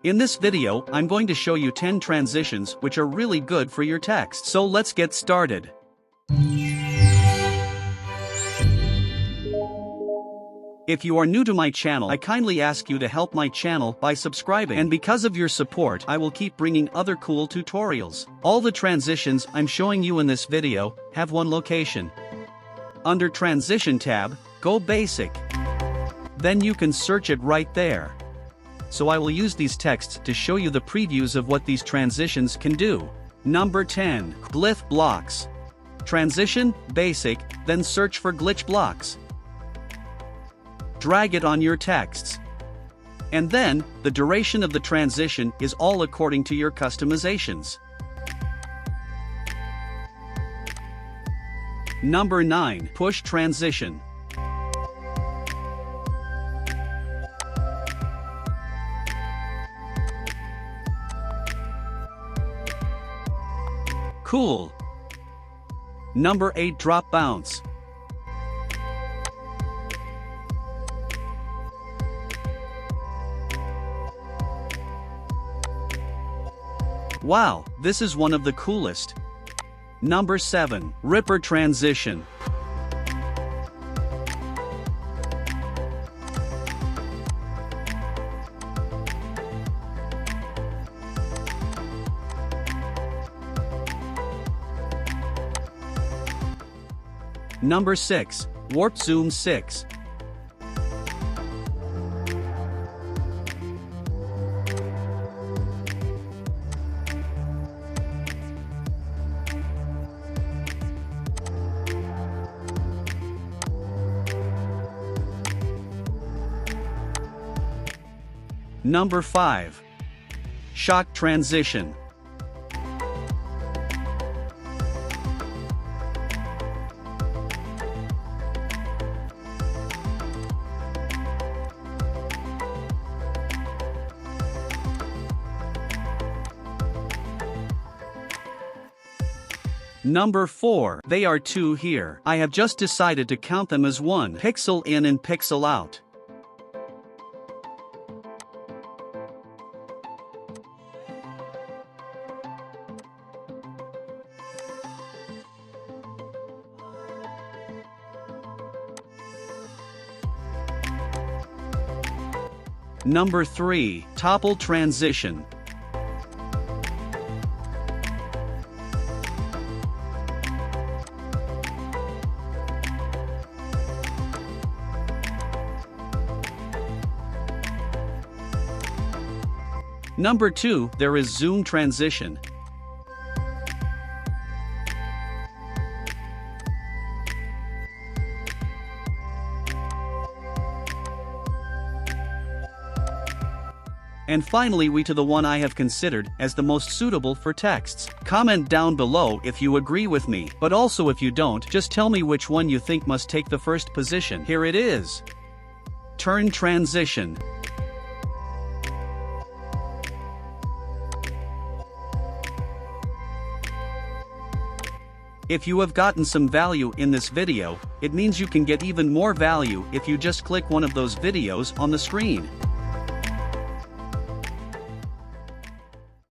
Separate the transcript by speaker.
Speaker 1: In this video, I'm going to show you 10 transitions which are really good for your text. So let's get started. If you are new to my channel, I kindly ask you to help my channel by subscribing. And because of your support, I will keep bringing other cool tutorials. All the transitions I'm showing you in this video have one location. Under Transition tab, go Basic. Then you can search it right there. So I will use these texts to show you the previews of what these transitions can do. Number 10. Glyph blocks. Transition, Basic, then search for glitch blocks. Drag it on your texts. And then, the duration of the transition is all according to your customizations. Number 9. Push transition. Cool. Number 8. Drop bounce. Wow, this is one of the coolest. Number 7. Ripper transition. Number 6. Warp zoom 6. Number 5. Shock transition. Number 4. They are two here. I have just decided to count them as one. Pixel in and pixel out. Number 3. Topple transition. Number 2. There is zoom transition. And finally we to the one I have considered as the most suitable for texts. Comment down below if you agree with me, but also if you don't, just tell me which one you think must take the first position. Here it is. Turn transition. If you have gotten some value in this video, it means you can get even more value if you just click one of those videos on the screen.